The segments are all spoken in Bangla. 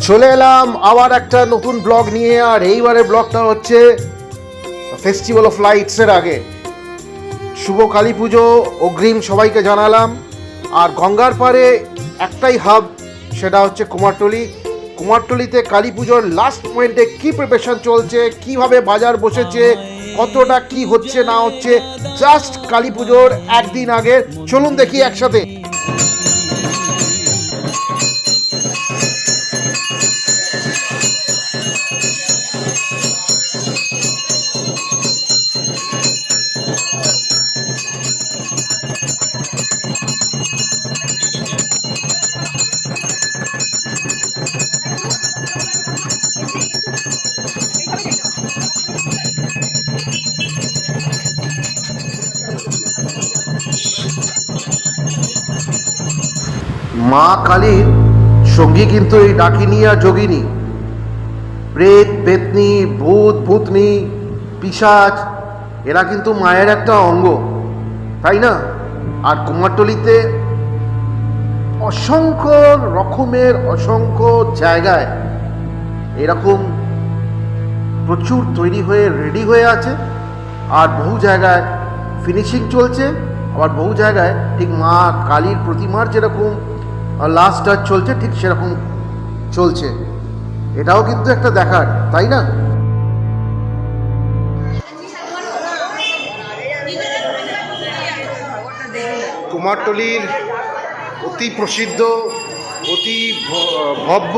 চলে এলাম আবার একটা নতুন ব্লগ নিয়ে। আর এইবারের ব্লগটা হচ্ছে ফেস্টিভ্যাল অফ লাইটসের আগে। শুভ কালী পুজো অগ্রিম সবাইকে জানালাম। আর গঙ্গার পাড়ে একটাই হাব, সেটা হচ্ছে কুমারটুলি। কুমারটুলিতে কালী পুজোর লাস্ট পয়েন্টে কী প্রিপারেশন চলছে, কিভাবে বাজার বসেছে, কতটা কি হচ্ছে না হচ্ছে জাস্ট কালী পুজোর একদিন আগে। চলুন দেখি একসাথে। মা কালীর সঙ্গী কিন্তু এই ডাকিনী আর যোগিনী, প্রেত পেতনি, ভূত ভূতনি, পিশাচ, এরা কিন্তু মায়ের একটা অঙ্গ, তাই না? আর কুমারটুলিতে অসংখ্য রকমের অসংখ্য জায়গায় এরকম প্রচুর তৈরি হয়ে রেডি হয়ে আছে। আর বহু জায়গায় ফিনিশিং চলছে, আবার বহু জায়গায় ঠিক মা কালীর প্রতিমার যেরকম লাস্ট টাচ চলছে ঠিক সেরকম চলছে। এটাও কিন্তু একটা দেখার, তাই না? কুমারটুলির অতি প্রসিদ্ধ, অতি ভব্য,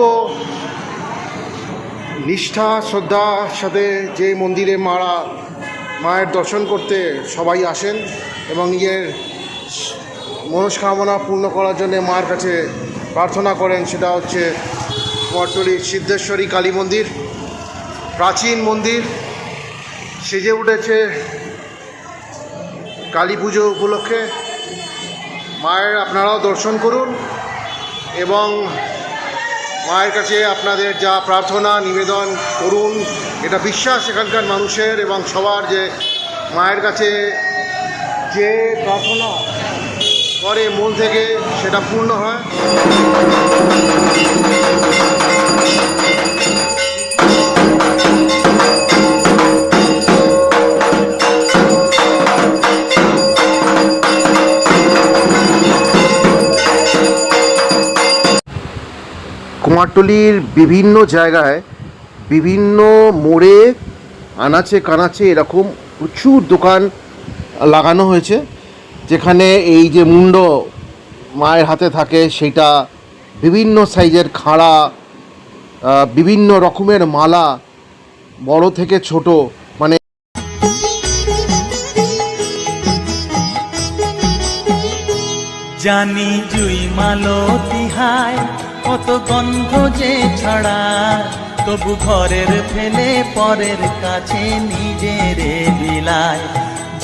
নিষ্ঠা শ্রদ্ধার সাথে যে মন্দিরে মায়ের দর্শন করতে সবাই আসেন এবং নিজের মনস্কামনা পূর্ণ করার জন্য মায়ের কাছে প্রার্থনা করেন, সেটা হচ্ছে কুমারটুলির সিদ্ধেশ্বরী কালী মন্দির। প্রাচীন মন্দির সেজে উঠেছে কালী পুজো উপলক্ষে। মায়ের আপনারাও দর্শন করুন এবং মায়ের কাছে আপনাদের যা প্রার্থনা নিবেদন করুন। এটা বিশ্বাস এখানকার মানুষের এবং সবার, যে মায়ের কাছে যে প্রার্থনা করে মন থেকে সেটা পূর্ণ হয়। কুমারটুলির বিভিন্ন জায়গায়, বিভিন্ন মোড়ে, আনাচে কানাচে এরকম প্রচুর দোকান লাগানো হয়েছে, যেখানে এই যে মুন্ড মায়ের হাতে থাকে সেটা, বিভিন্ন সাইজের খাড়া, বিভিন্ন রকমের মালা, বড় থেকে ছোট, মানে জানি জুই মালতি হায় কত গন্ধ যে ছড়ায়, তবু ঘরের ফেলে পরের কাছে নিজেরে বিলায়।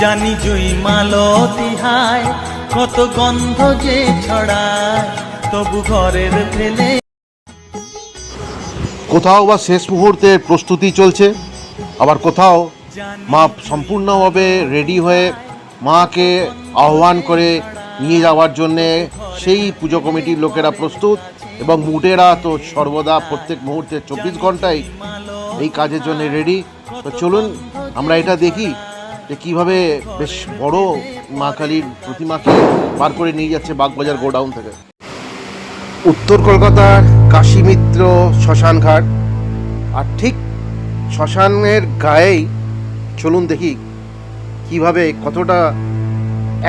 জানি জুই মালতি হায় কত গন্ধ যে ছড়ায়, তবু ঘরের ফেলে। কোথাও বা শেষ মুহূর্তের প্রস্তুতি চলছে, আবার কোথাও মা সম্পূর্ণভাবে রেডি হয়ে মাকে আহ্বান করে নিয়ে যাওয়ার জন্যে সেই পুজো কমিটির লোকেরা প্রস্তুত, এবং মুটেরা তো সর্বদা প্রত্যেক মুহূর্তে 24 ঘন্টাই এই কাজের জন্য রেডি। তো চলুন আমরা এটা দেখি যে কীভাবে বেশ বড় মা কালীর প্রতিমাকে পার করে নিয়ে যাচ্ছে বাগবাজার গোডাউন থেকে। উত্তর কলকাতার কাশীমিত্র শ্মশানঘাট, আর ঠিক শ্মশানের গায়েই চলুন দেখি কিভাবে কতটা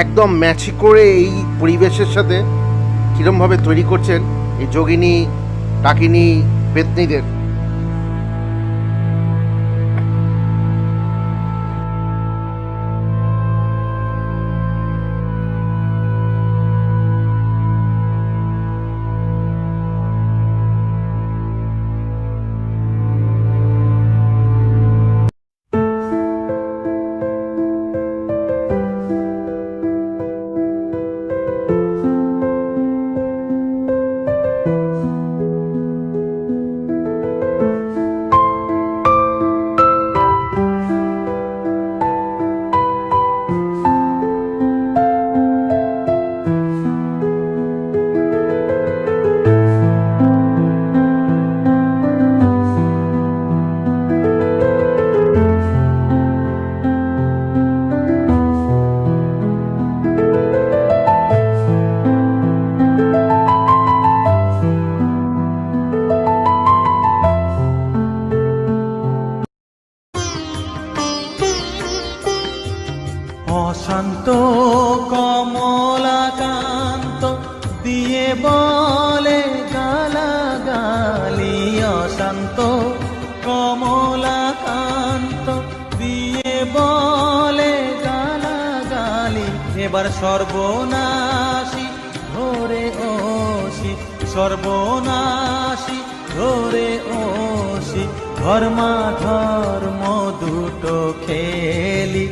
একদম ম্যাচ করে এই পরিবেশের সাথে কীরমভাবে তৈরি করছেন এই যোগিনী, ডাকিনী, পেতনিদের। অশান্ত কমলাকান্ত দিয়ে বলে গালাগালি। এবার সর্বনাশী ধরে ওসি, সর্বনাশী ধরে ওসি, ধর্মাধর্ম দুটো খেলি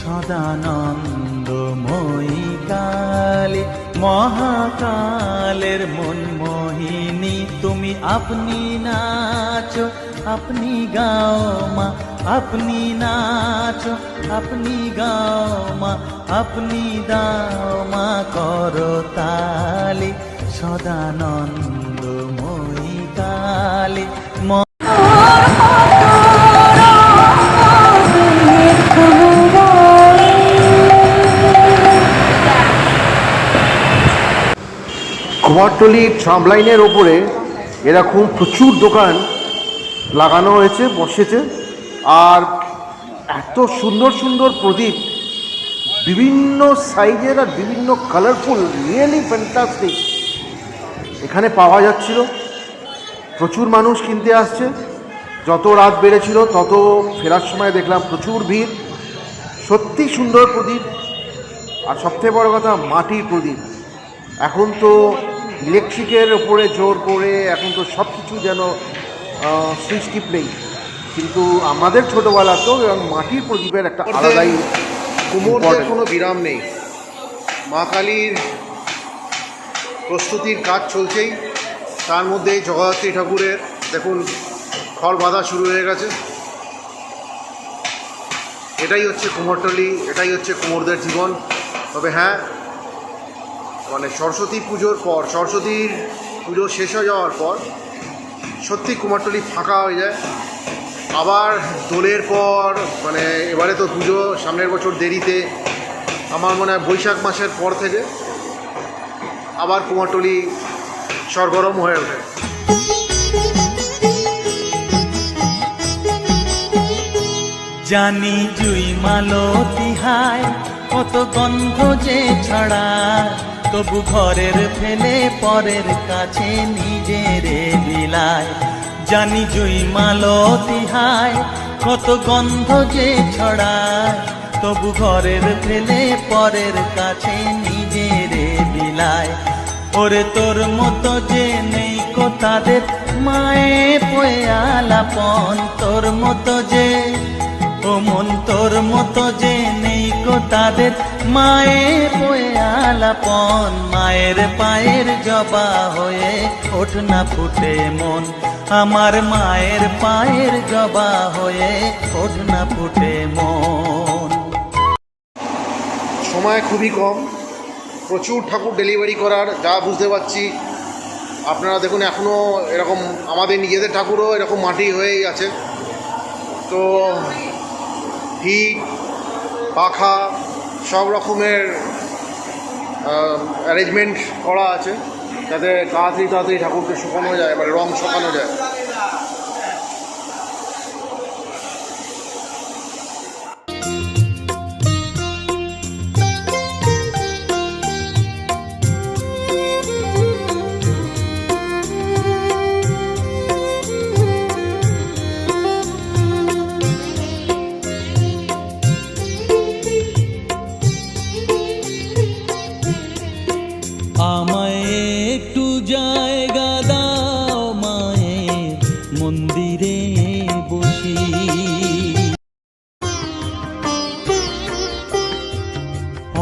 সদানন্দময়ী কালী। মহাকালের মন মোহিনী তুমি, আপনি নাচো আপনি গাও মা, আপনি নাচো আপনি গাও মা, আপনি দাও মা করতালি সদানন্দময়ী কালী। কুমারটুলি ট্রাম লাইনের ওপরে এরকম প্রচুর দোকান লাগানো হয়েছে, বসেছে, আর এত সুন্দর সুন্দর প্রদীপ বিভিন্ন সাইজের আর বিভিন্ন কালারফুল, রিয়েলি ফ্যান্টাস্টিক এখানে পাওয়া যাচ্ছিল। প্রচুর মানুষ কিনতে আসছে। যত রাত বেড়েছিল তত ফেরার সময় দেখলাম প্রচুর ভিড়। সত্যি সুন্দর প্রদীপ, আর সবথেকে বড় কথা মাটির প্রদীপ। এখন তো ইলেকট্রিকের ওপরে জোর করে এখন তো সব কিছু যেন সুইচ টিপলেই, কিন্তু আমাদের ছোটোবেলাতেও এবং মাটির প্রদীপের একটা আলাদাই কুমোরদের কোনো বিরাম নেই। মা কালীর প্রস্তুতির কাজ চলছেই, তার মধ্যে জগদ্ধাত্রী ঠাকুরের দেখুন ফল বাঁধা শুরু হয়ে গেছে। এটাই হচ্ছে কুমোরটুলি, এটাই হচ্ছে কুমোরদের জীবন। তবে হ্যাঁ, মানে সরস্বতী পুজোর পর, সরস্বতীর পুজো শেষ হয়ে যাওয়ার পর সত্যি কুমারটুলি ফাঁকা হয়ে যায়। আবার দোলের পর, মানে এবারে তো পুজো সামনের বছর দেরিতে, আমার মনে হয় বৈশাখ মাসের পর থেকে আবার কুমারটুলি সরগরম হয়ে ওঠে। জানি জুই মালতী হায় কত গন্ধ যে ছড়ায়, তবু ঘরের ফেলে পরের কাছে নিজেরে বিলায়। জানি জুই মালতী হায় কত গন্ধ যে ছড়ায়, তবু ঘরের ফেলে পরের কাছে নিজেরে বিলায়। ওরে তোর মতো যে নেই কো তাদের মায়ে পয়ে আলাপন, তোর মতো যে ও মন, তোর মতো যে নেই কো তাদের মায়ে পয়ে আলাপন। মায়ের পায়ের জবা হয়ে ওঠ না ফুটে মন, আমার মায়ের পায়ের জবা হয়ে ওঠ না ফুটে মন। সময় খুবই কম, প্রচুর ঠাকুর ডেলিভারি করার, যা বুঝতে পারছি। আপনারা দেখুন এখনও এরকম আমাদের নিজেদের ঠাকুরও এরকম মাটি হয়েই আছে। তো হিট, পাখা সব রকমের অ্যারেঞ্জমেন্ট করা আছে যাতে তাড়াতাড়ি তাড়াতাড়ি ঠাকুরকে শুকানো যায়, মানে রং শুকানো যায়। আমায় একটু জায়গা দাও মায়ের মন্দিরে বসি,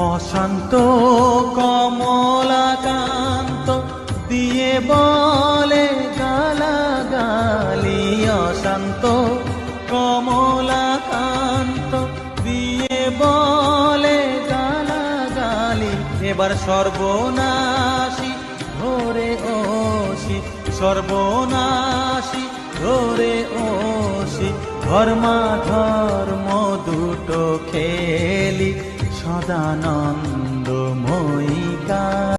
অশান্ত কমলাকান্ত দিয়ে বলে গালাগালি। অশান্ত কমলাকান্ত দিয়ে বলে গালাগালি। এবার সর্বনাশী ধরে ওসি, সর্বনাশী ধরে ওসি, ধর্মাধর্ম দুটো খেলি সদানন্দময়ী কালী।